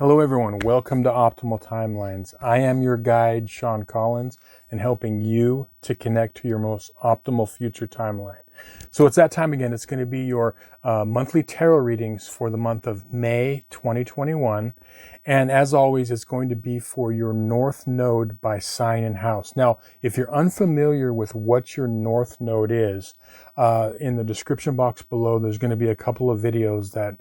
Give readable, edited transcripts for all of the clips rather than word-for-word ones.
Hello everyone, welcome to Optimal Timelines. I am your guide, Sean Collins, and helping you to connect to your most optimal future timeline. So it's that time again. It's going to be your monthly tarot readings for the month of May 2021. And as always, it's going to be for your North Node by sign and house. Now, if you're unfamiliar with what your North Node is, in the description box below, there's going to be a couple of videos that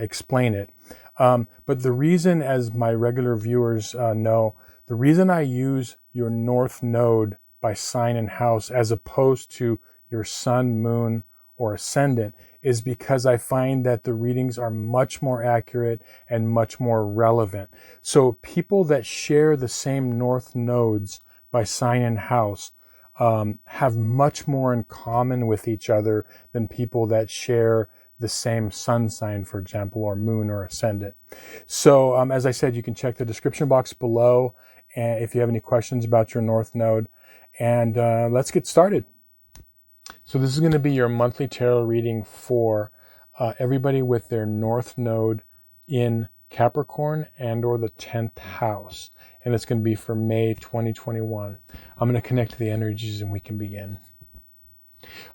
explain it. But the reason, as my regular viewers know, the reason I use your North Node by sign and house as opposed to your sun, moon, or ascendant is because I find that the readings are much more accurate and much more relevant. So people that share the same North Nodes by sign and house have much more in common with each other than people that share the same sun sign, for example, or moon or ascendant. So as I said, you can check the description box below if you have any questions about your North Node. And let's get started. So this is going to be your monthly tarot reading for everybody with their North Node in Capricorn and or the 10th house. And it's going to be for May 2021. I'm going to connect to the energies and we can begin.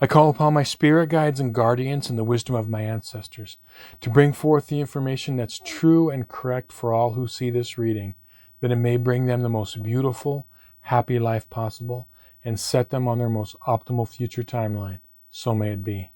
I call upon my spirit guides and guardians and the wisdom of my ancestors to bring forth the information that's true and correct for all who see this reading, that it may bring them the most beautiful, happy life possible and set them on their most optimal future timeline. So may it be.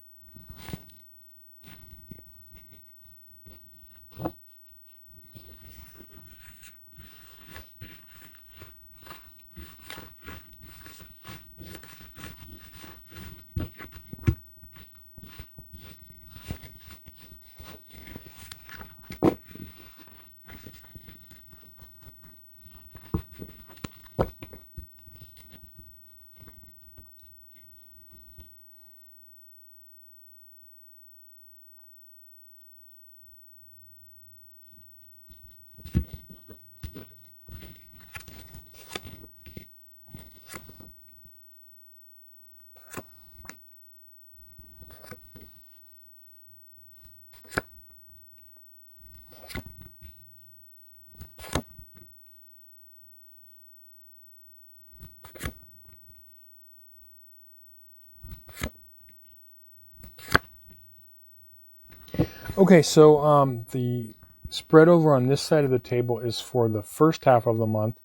Okay, so the spread over on this side of the table is for the first half of the month.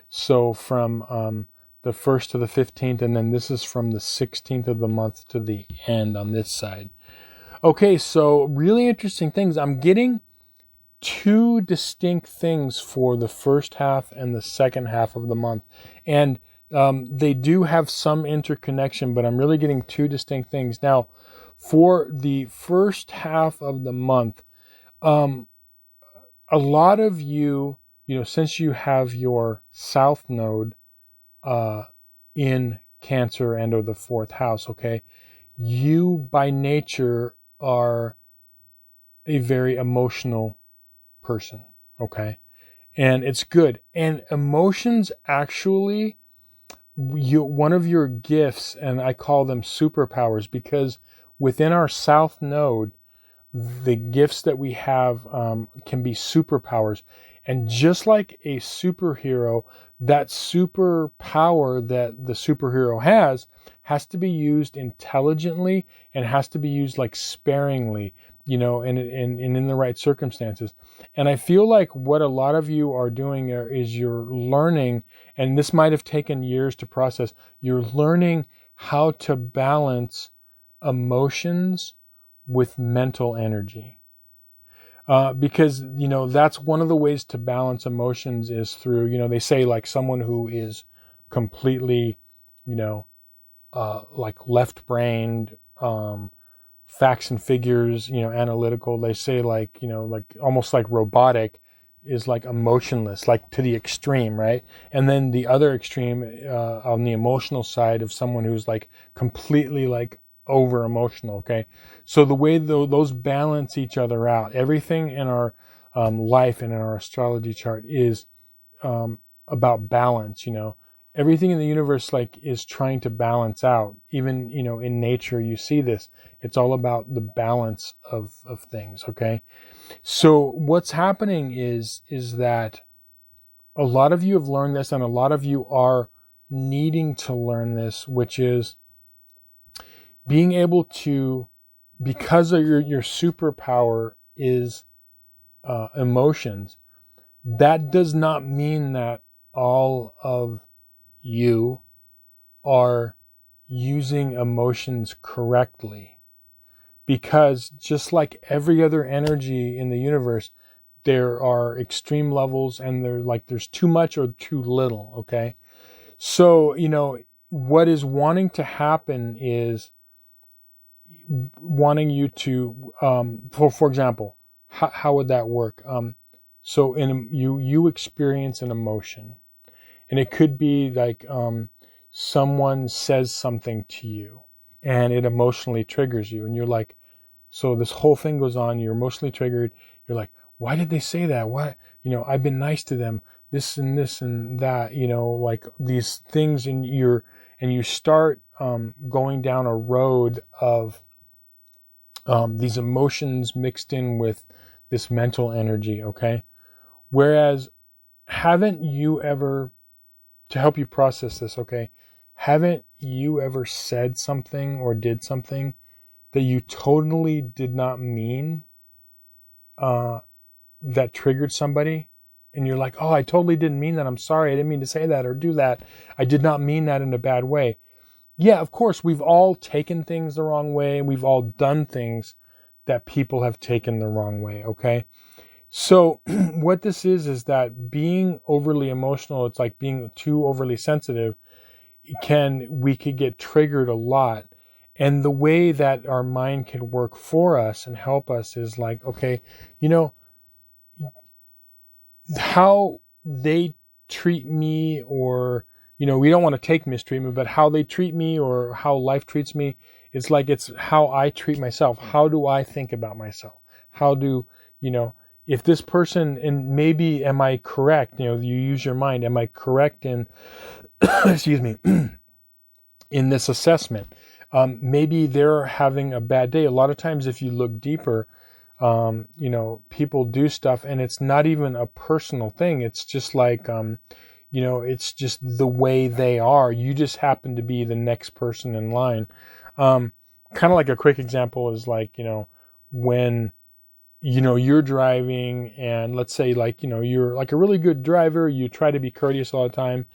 So from the 1st to the 15th, and then this is from the 16th of the month to the end on this side. Okay, so really interesting things. I'm getting two distinct things for the first half and the second half of the month. And they do have some interconnection, but I'm really getting two distinct things. Now, for the first half of the month, a lot of you, since you have your South Node in Cancer and or the 4th house, okay, you by nature are a very emotional person, okay? And it's good. And emotions actually, one of your gifts, and I call them superpowers, because within our South Node, the gifts that we have can be superpowers. And just like a superhero, that superpower that the superhero has to be used intelligently and has to be used like sparingly, and in the right circumstances. And I feel like what a lot of you are doing is you're learning, and this might have taken years to process, you're learning how to balance emotions with mental energy. Because, that's one of the ways to balance emotions is through, they say like someone who is completely, like left-brained, facts and figures, analytical, they say like, like almost like robotic is like emotionless, like to the extreme, right? And then the other extreme on the emotional side of someone who's like completely like over emotional. Okay, so the way those balance each other out, everything in our life and in our astrology chart is about balance. everything in the universe like is trying to balance out. Even, in nature, you see this. It's all about the balance of things. Okay. So what's happening is that a lot of you have learned this, and a lot of you are needing to learn this, which is being able to, because of your superpower is emotions. That does not mean that all of you are using emotions correctly, because just like every other energy in the universe, there are extreme levels, and there's too much or too little. Okay. So, what is wanting to happen is wanting you to, for example, how would that work? So you experience an emotion, and it could be like, someone says something to you and it emotionally triggers you, and you're like, so this whole thing goes on, you're emotionally triggered. You're like, why did they say that? Why, I've been nice to them, this and this and that, like these things, and you start going down a road of these emotions mixed in with this mental energy. Okay. Whereas, haven't you ever, to help you process this, okay, haven't you ever said something or did something that you totally did not mean, that triggered somebody? And you're like, oh, I totally didn't mean that. I'm sorry. I didn't mean to say that or do that. I did not mean that in a bad way. Yeah, of course, we've all taken things the wrong way. We've all done things that people have taken the wrong way. Okay. So what this is that being overly emotional, it's like being too overly sensitive, we could get triggered a lot. And the way that our mind can work for us and help us is like, okay, how they treat me, or, we don't want to take mistreatment, but how they treat me or how life treats me, it's like, it's how I treat myself. How do I think about myself? How do, if this person, and maybe, am I correct? You use your mind. Am I correct in, excuse me, in this assessment? Maybe they're having a bad day. A lot of times, if you look deeper, people do stuff and it's not even a personal thing. It's just like, it's just the way they are. You just happen to be the next person in line. Kind of like a quick example is like, when, you're driving, and let's say like, you're like a really good driver. You try to be courteous all the time.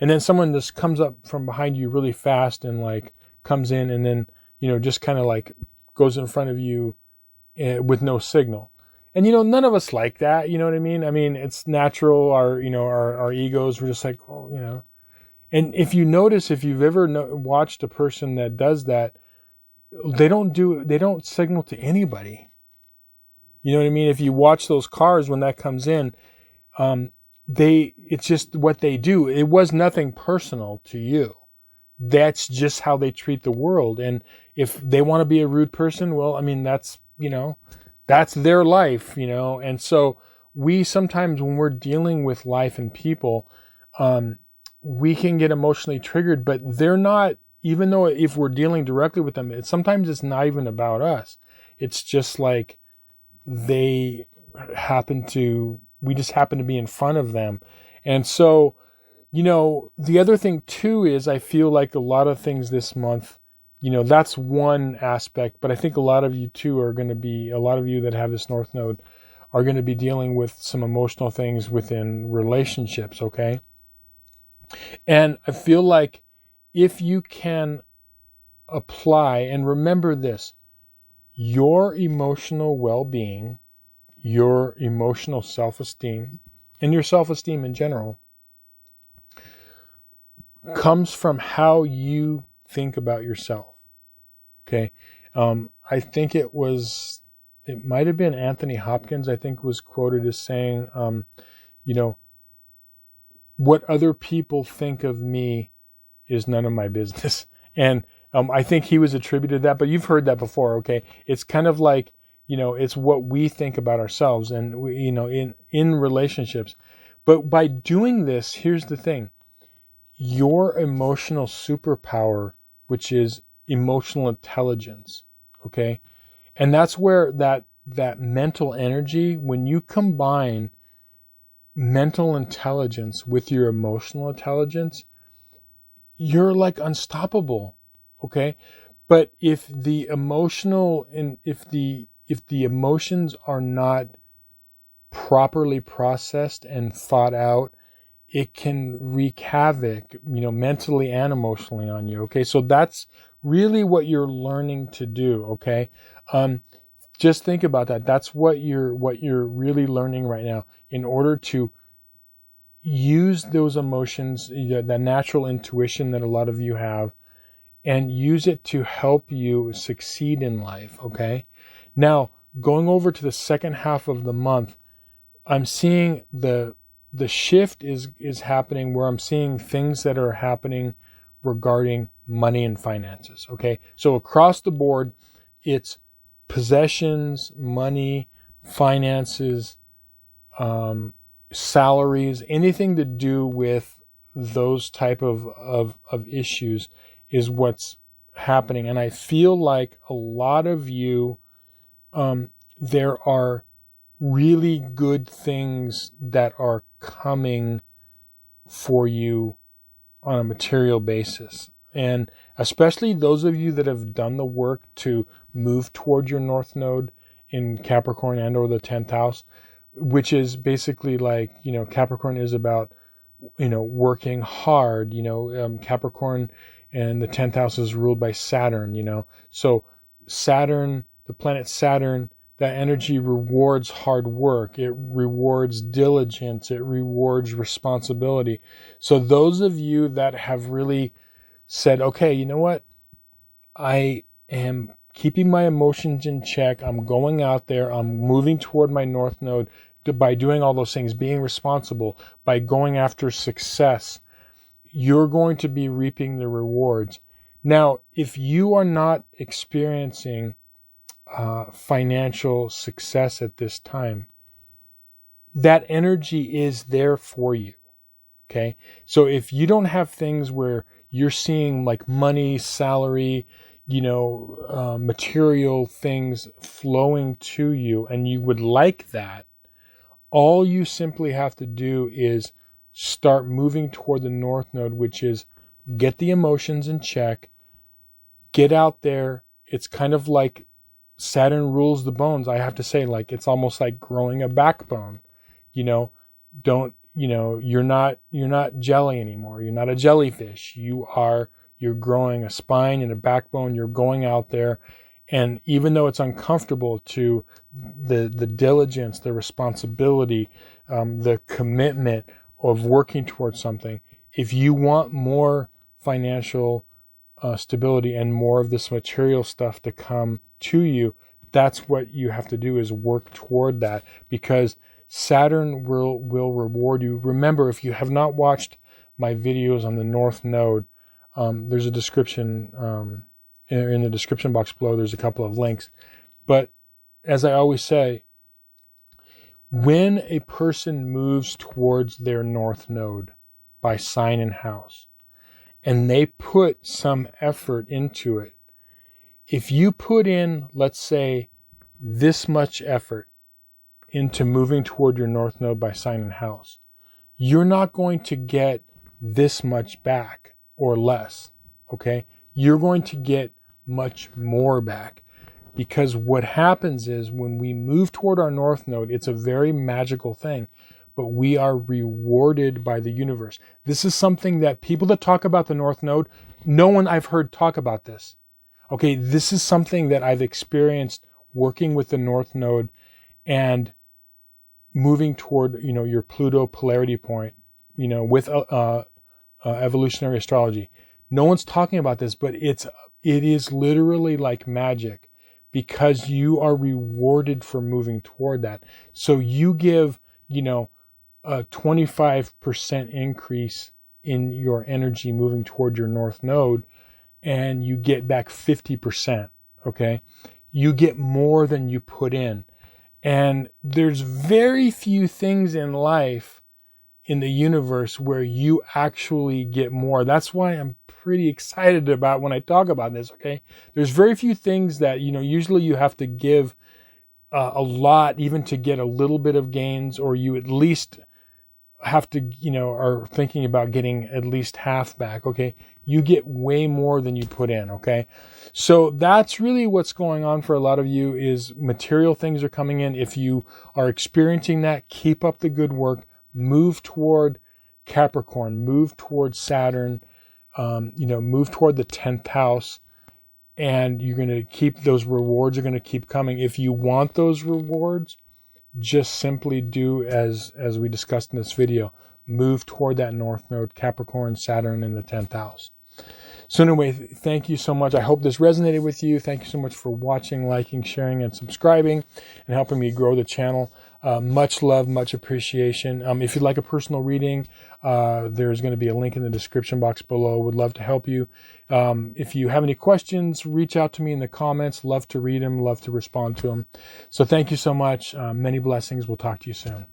And then someone just comes up from behind you really fast and like comes in, and then, just kind of like goes in front of you with no signal. And, none of us like that. You know what I mean? I mean, it's natural. Our egos, we're just like, oh. And if you notice, if you've ever watched a person that does that, they don't signal to anybody. You know what I mean? If you watch those cars, when that comes in, it's just what they do. It was nothing personal to you. That's just how they treat the world. And if they want to be a rude person, well, I mean, that's their life, And so we sometimes, when we're dealing with life and people, we can get emotionally triggered, but they're not, even though if we're dealing directly with them, sometimes it's not even about us. It's just like we just happen to be in front of them. And so, the other thing too is, I feel like a lot of things this month, that's one aspect, but I think a lot of you too a lot of you that have this North Node are going to be dealing with some emotional things within relationships. Okay. And I feel like if you can apply, and remember this, your emotional well-being, your emotional self-esteem, and your self-esteem in general comes from how you think about yourself. Okay. I think it might have been Anthony Hopkins, I think, was quoted as saying, what other people think of me is none of my business. And I think he was attributed that, but you've heard that before. Okay. It's kind of like, it's what we think about ourselves, and in relationships. But by doing this, here's the thing. your emotional superpower, which is emotional intelligence. Okay. And that's where that mental energy, when you combine mental intelligence with your emotional intelligence, you're like unstoppable. Okay. But if the emotional and if the emotions are not properly processed and thought out, it can wreak havoc, mentally and emotionally on you. Okay. So that's really what you're learning to do. Okay. Just think about that. That's what you're really learning right now in order to use those emotions, the natural intuition that a lot of you have, and use it to help you succeed in life. Okay. Now, going over to the second half of the month, I'm seeing the shift is happening where I'm seeing things that are happening regarding money and finances. Okay. So across the board, it's possessions, money, finances, salaries, anything to do with those type of issues is what's happening. And I feel like a lot of you, there are really good things that are coming for you on a material basis. And especially those of you that have done the work to move toward your North Node in Capricorn and or the 10th house, which is basically like, Capricorn is about, working hard, Capricorn and the 10th house is ruled by Saturn, so Saturn, the planet Saturn, that energy rewards hard work. It rewards diligence. It rewards responsibility. So those of you that have really said, okay, you know what? I am keeping my emotions in check. I'm going out there. I'm moving toward my North Node by doing all those things, being responsible, by going after success. You're going to be reaping the rewards. Now, if you are not experiencing financial success at this time, that energy is there for you. Okay. So if you don't have things where you're seeing like money, salary, material things flowing to you, and you would like that, all you simply have to do is start moving toward the North Node, which is get the emotions in check, get out there. It's kind of like Saturn rules the bones. I have to say, like, it's almost like growing a backbone. Don't, you're not jelly anymore. You're not a jellyfish. You're growing a spine and a backbone. You're going out there. And even though it's uncomfortable to the diligence, the responsibility, the commitment of working towards something, if you want more financial stability and more of this material stuff to come to you, that's what you have to do, is work toward that, because Saturn will reward you. Remember, if you have not watched my videos on the North Node, there's a description in the description box below. There's a couple of links. But as I always say, when a person moves towards their North Node by sign and house, and they put some effort into it, if you put in, let's say, this much effort into moving toward your North Node by sign and house, you're not going to get this much back or less. Okay? You're going to get much more back, because what happens is when we move toward our North Node, it's a very magical thing, but we are rewarded by the universe. This is something that people that talk about the North Node, no one I've heard talk about this. Okay, this is something that I've experienced working with the North Node and moving toward, your Pluto polarity point, with evolutionary astrology. No one's talking about this, but it is literally like magic, because you are rewarded for moving toward that. So you give, a 25% increase in your energy moving toward your North Node, and you get back 50%. Okay. You get more than you put in. And there's very few things in life in the universe where you actually get more. That's why I'm pretty excited about when I talk about this, okay? There's very few things that, usually you have to give a lot even to get a little bit of gains, or you at least have to, are thinking about getting at least half back, okay? You get way more than you put in, okay? So that's really what's going on for a lot of you, is material things are coming in. If you are experiencing that, keep up the good work. Move toward Capricorn, move toward Saturn, move toward the 10th house, and you're going to keep, those rewards are going to keep coming. If you want those rewards, just simply do as we discussed in this video. Move toward that North Node, Capricorn, Saturn in the 10th house. So anyway, thank you so much. I hope this resonated with you. Thank you so much for watching, liking, sharing, and subscribing, and helping me grow the channel. Much love, much appreciation. If you'd like a personal reading, there's going to be a link in the description box below. Would love to help you. If you have any questions, reach out to me in the comments. Love to read them, love to respond to them. So thank you so much. Many blessings. We'll talk to you soon.